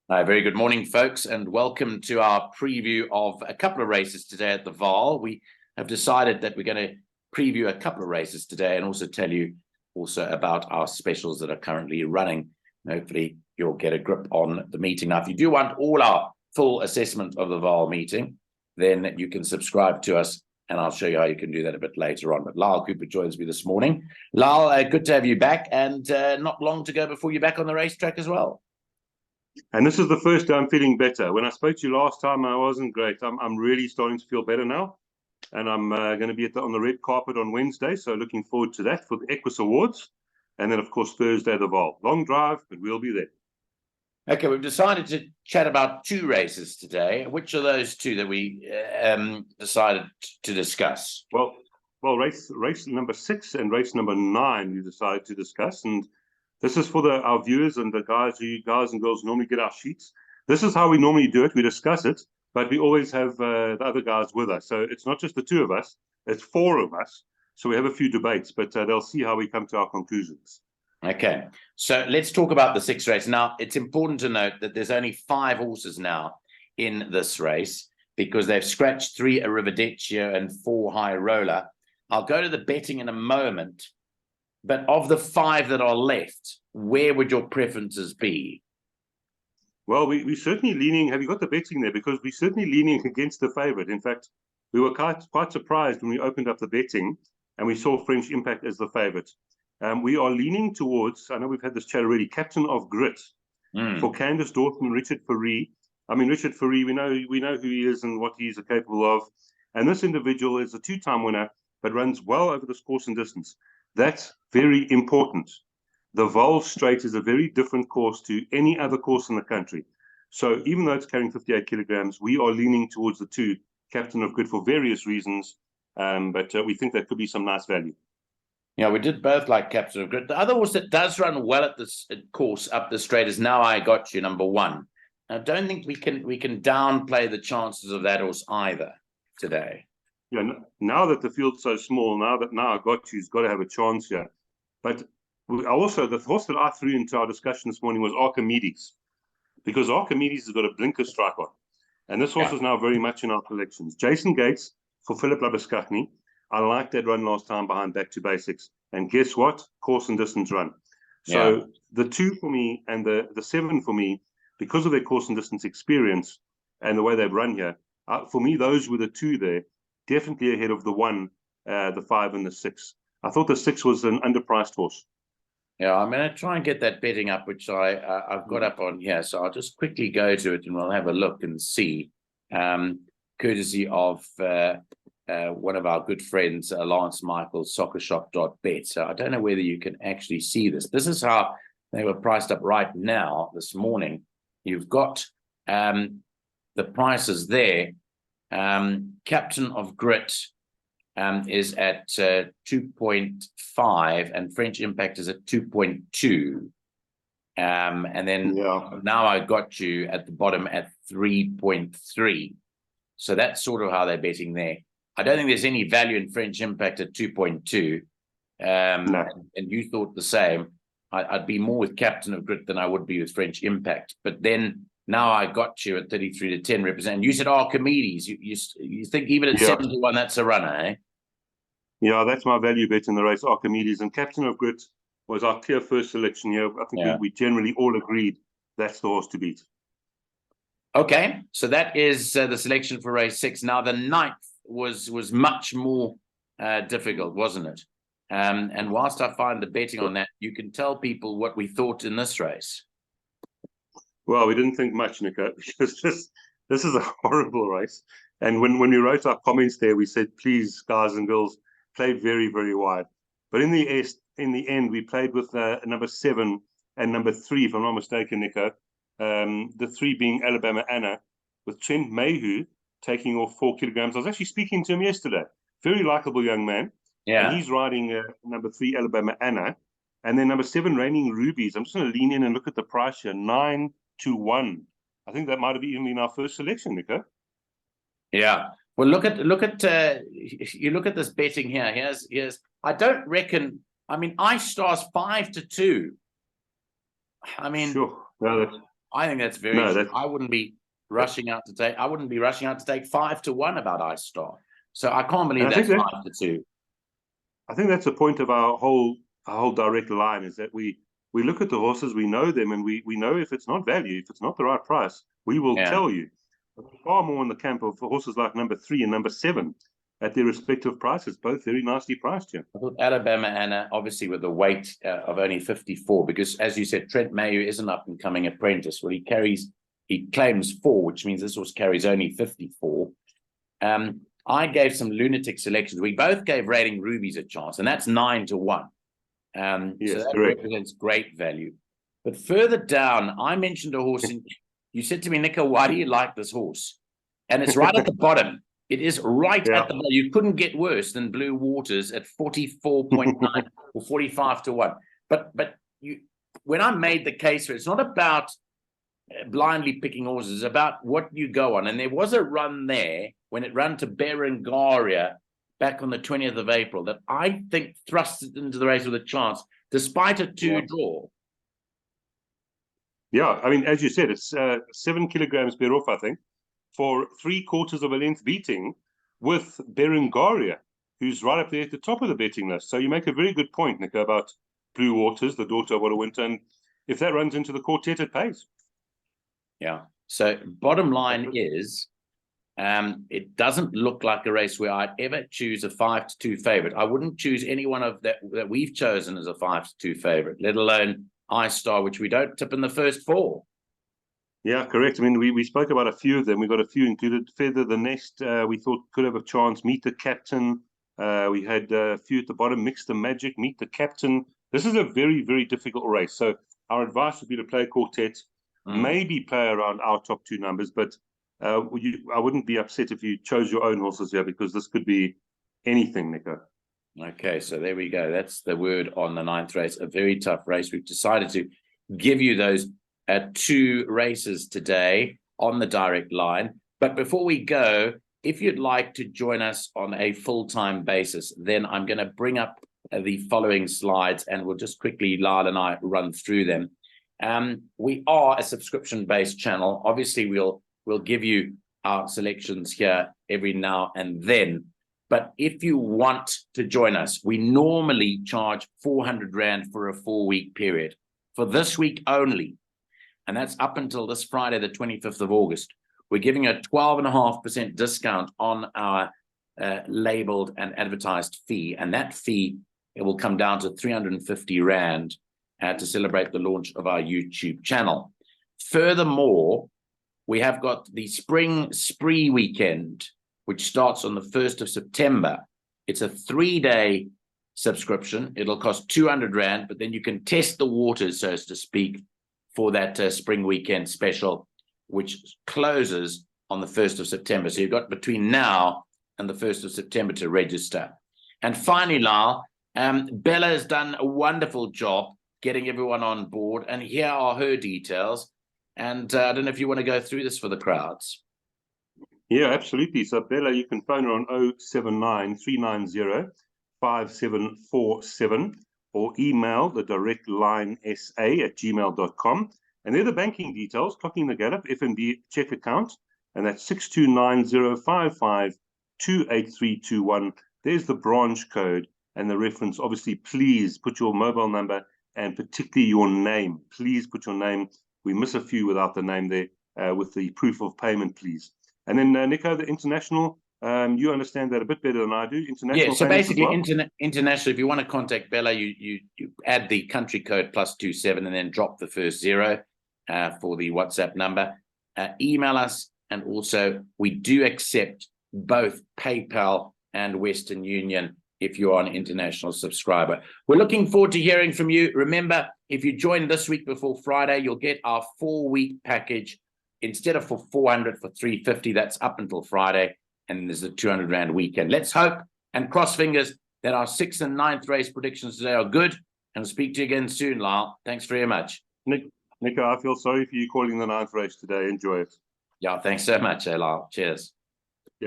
Very good morning, folks, and welcome to our preview of a couple of races today at the Vaal. We have decided that we're going to preview a couple of races today and also tell you about our specials that are currently running. Hopefully, you'll get a grip on the meeting. Now, if you do want all our full assessment of the Vaal meeting, then you can subscribe to us, and I'll show you how you can do that a bit later on. But Lyall Cooper joins me this morning. Lyall, good to have you back, and not long to go before you're back on the racetrack as well. And this is the first day I'm feeling better. When I spoke to you last time, I wasn't great. I'm really starting to feel better now. And I'm going to be on the red carpet on Wednesday. So looking forward to that for the Equus Awards. And then, of course, Thursday, the Vaal. Long drive, but we'll be there. Okay, we've decided to chat about two races today. Which are those two that we decided to discuss? Well, race number 6 and race number 9 we decided to discuss. And this is for our viewers and the guys and girls normally get our sheets. This is how we normally do it. We discuss it, but we always have the other guys with us. So it's not just the two of us, it's 4 of us. So we have a few debates, but they'll see how we come to our conclusions. Okay, so let's talk about the 6th race. Now, it's important to note that there's only 5 horses now in this race because they've scratched 3 Arrivederci and 4 High Roller. I'll go to the betting in a moment. But of the 5 that are left, where would your preferences be? Well, we're certainly leaning. Have you got the betting there? Because we're certainly leaning against the favourite. In fact, we were quite surprised when we opened up the betting and we saw French Impact as the favourite. We are leaning towards, I know we've had this chat already, Captain of Grit for Candice Dawson and Richard Fourie. I mean, Richard Fourie, we know who he is and what he's capable of. And this individual is a 2-time winner, but runs well over this course and distance. That's very important. The Vaal Straight is a very different course to any other course in the country. So even though it's carrying 58 kilograms, we are leaning towards the 2, Captain of Grit, for various reasons. But we think that could be some nice value. Yeah, we did both like Captain of Grit. The other horse that does run well at this course up the straight is Now I Got You, number 1. I don't think we can downplay the chances of that horse either today. Yeah, now that the field's so small, Now I Got You's got to have a chance here. But also, the horse that I threw into our discussion this morning was Archimedes, because Archimedes has got a blinker strike on. And this horse is now very much in our collections. Jason Gates for Philip Labuschagne. I liked that run last time behind Back to Basics. And guess what? Course and distance run. So the 2 for me and the 7 for me, because of their course and distance experience and the way they've run here, for me, those were the 2 there. Definitely ahead of the 1, the 5, and the 6. I thought the 6 was an underpriced horse. Yeah, I'm going to try and get that betting up, which I've got up on here. So I'll just quickly go to it and we'll have a look and see, courtesy of one of our good friends, Lance Michaels, soccershop.bet. So I don't know whether you can actually see this. This is how they were priced up right now this morning. You've got the prices there. Captain of Grit is at 2.5 and French Impact is at 2.2. And then Now I Got You at the bottom at 3.3. So that's sort of how they're betting there. I don't think there's any value in French Impact at 2.2. No. And you thought the same. I'd be more with Captain of Grit than I would be with French Impact. But then Now I Got You at 33 to 10 represent. You said Archimedes. You think even at 7 to 1, that's a runner, eh? Yeah, that's my value bet in the race, Archimedes. And Captain of Grit was our clear first selection here. I think we generally all agreed that's the horse to beat. Okay, so that is the selection for race 6. Now, the 9th was much more difficult, wasn't it? And whilst I find the betting on that, you can tell people what we thought in this race. Well, we didn't think much, Nico, because this is a horrible race. And when we wrote our comments there, we said, please, guys and girls, play very, very wide. But in the end, we played with number 7 and number 3, if I'm not mistaken, Nico. The 3 being Alabama Anna, with Trent Mayhew taking off 4 kilograms. I was actually speaking to him yesterday. Very likable young man. Yeah. And he's riding number 3, Alabama Anna. And then number 7, Raining Rubies. I'm just going to lean in and look at the price here. 9 to 1. I think that might have even been our first selection, Nico. Yeah. Well, look at you look at this betting here. Here's I don't reckon. I mean, iStar's 5 to 2. I mean, sure. No, I think that's very true. I wouldn't be rushing out to take 5-1 about Ice Star. So I can't believe that's 5-2. I think that's the point of our whole direct line, is that we look at the horses, we know them, and we know if it's not value, if it's not the right price, we will tell you. Far more in the camp of horses like number 3 and number 7 at their respective prices, both very nicely priced here. I thought Alabama Anna, obviously with the weight of only 54, because as you said, Trent Mayu is an up-and-coming apprentice. Well, he claims 4, which means this horse carries only 54. I gave some lunatic selections. We both gave Rating Rubies a chance, and that's 9-1. Yes, so that correct. represents great value. But further down, I mentioned a horse, and you said to me, Nico, why do you like this horse? And it's right at the bottom. It is right at the bottom. You couldn't get worse than Blue Waters at 44.9 or 45-1. But when I made the case for it, it's not about blindly picking horses, it's about what you go on. And there was a run there when it ran to Berengaria back on the 20th of April that I think thrust it into the race with a chance, despite a 2-draw. Yeah, I mean, as you said, it's 7 kilograms better off, I think, for 3/4 of a length beating with Berengaria, who's right up there at the top of the betting list. So you make a very good point, Nico, about Blue Waters, the daughter of What a Winter. And if that runs into the quartet, it pays. Yeah. So bottom line is, it doesn't look like a race where I'd ever choose a 5-2 favorite. I wouldn't choose any one of that we've chosen as a 5-2 favorite, let alone Ice Star, which we don't tip in the first 4. Yeah, correct. I mean, we spoke about a few of them. We got a few included. Feather the Nest, we thought could have a chance. Meet the Captain. We had a few at the bottom. Mix the Magic. Meet the Captain. This is a very, very difficult race. So our advice would be to play a quartet, maybe play around our top 2 numbers. But I wouldn't be upset if you chose your own horses here, because this could be anything, Nico. Okay, so there we go. That's the word on the 9th race. A very tough race. We've decided to give you those 2 races today on the direct line. But before we go, if you'd like to join us on a full-time basis, then I'm going to bring up the following slides, and we'll just quickly, Lyall and I, run through them. We are a subscription-based channel. Obviously, we'll give you our selections here every now and then. But if you want to join us, we normally charge 400 Rand for a 4-week period. For this week only, and that's up until this Friday, the 25th of August, we're giving a 12.5% discount on our labeled and advertised fee. And that fee, it will come down to 350 Rand to celebrate the launch of our YouTube channel. Furthermore, we have got the Spring Spree Weekend, which starts on the 1st of September. It's a 3-day subscription. It'll cost 200 Rand, but then you can test the waters, so to speak, for that Spring Weekend special, which closes on the 1st of September. So you've got between now and the 1st of September to register. And finally, Lyall, Bella has done a wonderful job getting everyone on board, and here are her details. And I don't know if you want to go through this for the crowds. Yeah, absolutely. So Bella, you can phone her on 079 390 5747 or email the direct line sa@gmail.com. And they're the banking details, clocking the gallop, FNB check account, and that's 629055283221. There's the branch code and the reference. Obviously, please put your mobile number and particularly your name. Please put your name. We miss a few without the name there, with the proof of payment, please. And then, Nico, the international, you understand that a bit better than I do. International. Yeah, so basically, international, if you want to contact Bella, you add the country code +27 and then drop the first 0 for the WhatsApp number. Email us, and also we do accept both PayPal and Western Union if you are an international subscriber. We're looking forward to hearing from you. Remember, if you join this week before Friday, you'll get our 4-week package. Instead of for 400, for 350, that's up until Friday. And there's a 200 Rand weekend. Let's hope and cross fingers that our 6th and 9th race predictions today are good. And we'll speak to you again soon, Lyall. Thanks very much. Nico, I feel sorry for you calling the 9th race today. Enjoy it. Yeah, thanks so much, Lyall. Cheers.